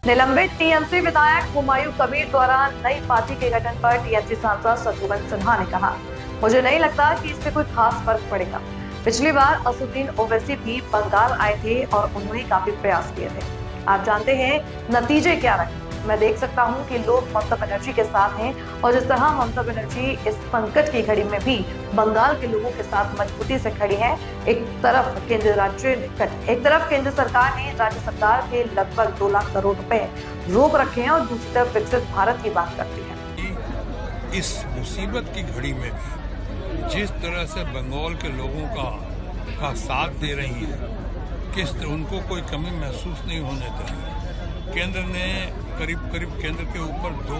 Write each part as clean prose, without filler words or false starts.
निलंबित टीएमसी विधायक हुमायूं कबीर द्वारा नई पार्टी के गठन पर टीएमसी सांसद शत्रुघ्न सिन्हा ने कहा, मुझे नहीं लगता कि इससे कोई खास फर्क पड़ेगा। पिछली बार असदुद्दीन ओवैसी भी बंगाल आए थे और उन्होंने काफी प्रयास किए थे। आप जानते हैं नतीजे क्या रहे। मैं देख सकता हूं कि लोग ममता बनर्जी के साथ हैं और जिस तरह ममता बनर्जी इस संकट की घड़ी में भी बंगाल के लोगों के साथ मजबूती से खड़ी है। एक तरफ केंद्र सरकार ने राज्य सरकार के लगभग 2 लाख करोड़ रुपए रोक रखे हैं और दूसरी तरफ विकसित भारत की बात करती है। इस मुसीबत की घड़ी में भी जिस तरह से बंगाल के लोगों का साथ दे रही है, उनको कोई कमी महसूस नहीं होने देंगे। केंद्र ने करीब केंद्र के ऊपर 2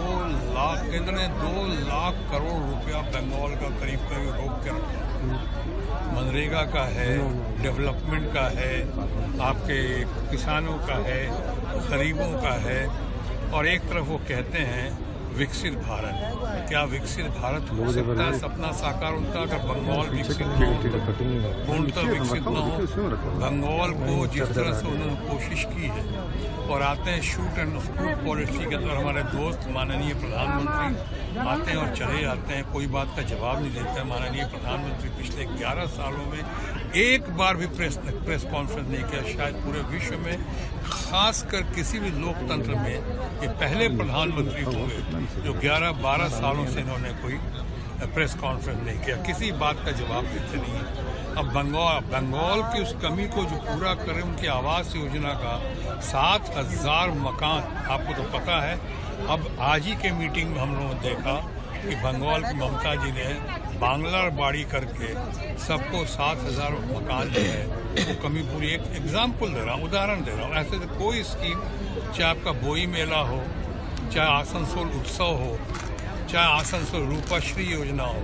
लाख करोड़ रुपया बंगाल का करीब रोक के रखा। मनरेगा का है, डेवलपमेंट का है, आपके किसानों का है, गरीबों का है, और एक तरफ वो कहते हैं विकसित भारत। क्या विकसित भारत हो सकता है सपना साकार उनका अगर बंगाल विकसित न हो, पूर्णतः विकसित न हो? बंगाल को जिस तरह से उन्होंने कोशिश की है, और आते हैं शूट एंड स्कूट पॉलिसी के अंदर हमारे दोस्त माननीय प्रधानमंत्री आते हैं और चले जाते हैं, कोई बात का जवाब नहीं देते हैं। माननीय प्रधानमंत्री पिछले 11 सालों में एक बार भी प्रेस कॉन्फ्रेंस नहीं किया। शायद पूरे विश्व में, खासकर किसी भी लोकतंत्र में, ये पहले प्रधानमंत्री होंगे जो 11-12 सालों से इन्होंने कोई प्रेस कॉन्फ्रेंस नहीं किया, किसी बात का जवाब देते नहीं है। अब बंगाल की उस कमी को जो पूरा करें, उनकी आवास योजना का 7,000 मकान, आपको तो पता है। अब आज ही के मीटिंग में हम लोगों ने देखा कि बंगाल की ममता जी ने बांग्ला बाड़ी करके सबको 7,000 मकान जो है वो कमी पूरी। एक एग्जाम्पल दे रहा हूँ, उदाहरण दे रहा हूँ। ऐसे तो कोई स्कीम, चाहे आपका बोई मेला हो, चाहे आसनसोल उत्सव हो, चाहे आसनसोल रूपाश्री योजना हो,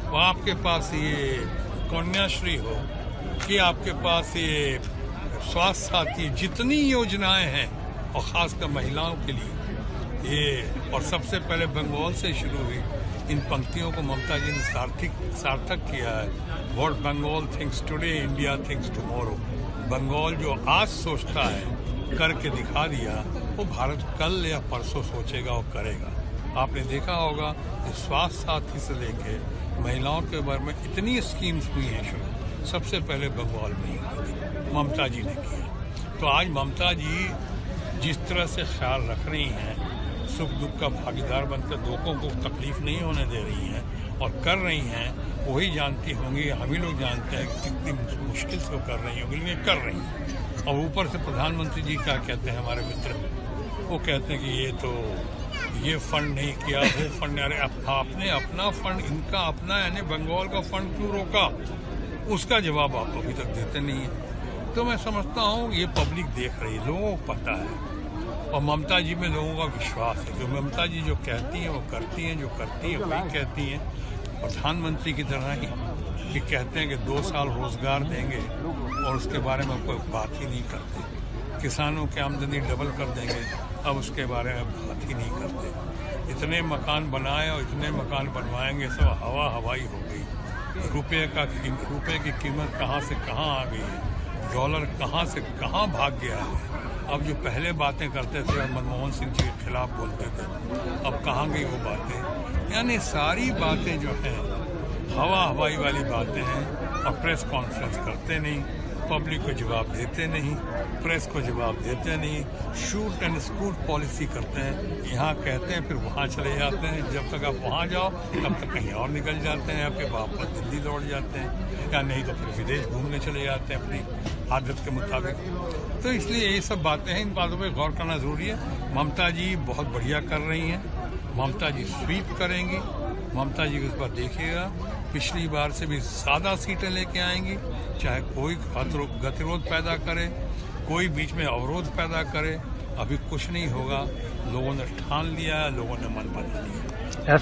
वहाँ आपके पास ये कन्याश्री हो, कि आपके पास ये स्वास्थ्य साथी, जितनी योजनाएं हैं, और खासकर महिलाओं के लिए ये, और सबसे पहले बंगाल से शुरू हुई। इन पंक्तियों को ममता जी ने सार्थक किया है। What Bengal thinks today, India thinks tomorrow. Bengal जो आज सोचता है करके दिखा दिया, वो भारत कल या परसों सोचेगा और करेगा। आपने देखा होगा कि स्वास्थ्य साथी से लेके महिलाओं के बारे में इतनी स्कीम्स हुई हैं शुरू, सबसे पहले बंगाल में ही ममता जी ने किया। तो आज ममता जी जिस तरह से ख्याल रख रही हैं, सुख दुख का भागीदार बनकर लोगों को तकलीफ नहीं होने दे रही हैं और कर रही हैं, वही जानती होंगी, हम ही लोग जानते हैं कि कितनी मुश्किल से वो कर रही होंगी, लेकिन कर रही हैं। और ऊपर से प्रधानमंत्री जी क्या कहते हैं, हमारे मित्र, वो कहते हैं कि ये फंड नहीं किया, वो फंड, अरे आपने अपना फंड, इनका अपना, यानी बंगाल का फंड क्यों रोका? उसका जवाब आप अभी तक देते नहीं है। तो मैं समझता हूँ ये पब्लिक देख रही है, लोगों को पता है, और ममता जी में लोगों का विश्वास है। जो ममता जी जो कहती हैं वो करती हैं, जो करती हैं वही कहती हैं। प्रधानमंत्री की तरह ही कि कहते हैं कि 2 साल रोजगार देंगे और उसके बारे में कोई बात ही नहीं करते। किसानों की आमदनी डबल कर देंगे, अब उसके बारे में बात ही नहीं करते। इतने मकान बनाए और इतने मकान बनवाएंगे, सब हवाई हो गई। रुपये की कीमत कहाँ से कहाँ आ गई है, डॉलर कहाँ से कहाँ भाग गया है। अब जो पहले बातें करते थे और मनमोहन सिंह जी के खिलाफ बोलते थे, अब कहाँ गई वो बातें? यानी सारी बातें जो हैं हवाई वाली बातें हैं, और प्रेस कॉन्फ्रेंस करते नहीं, पब्लिक को जवाब देते नहीं, प्रेस को जवाब देते नहीं, शूट एंड स्कूट पॉलिसी करते हैं। यहाँ कहते हैं फिर वहाँ चले जाते हैं, जब तक आप वहाँ जाओ तब तक कहीं और निकल जाते हैं, आपके वापस दिल्ली लौट जाते हैं, या नहीं तो फिर विदेश घूमने चले जाते हैं अपनी आदत के मुताबिक। तो इसलिए ये सब बातें हैं, इन बातों पर गौर करना ज़रूरी है। ममता जी बहुत बढ़िया कर रही हैं, ममता जी स्वीप करेंगी, ममता जी को इस बार देखिएगा पिछली बार से भी ज़्यादा सीटें लेके आएंगी। चाहे कोई गतिरोध पैदा करे, कोई बीच में अवरोध पैदा करे, अभी कुछ नहीं होगा। लोगों ने ठान लिया है, लोगों ने मन बना लिया।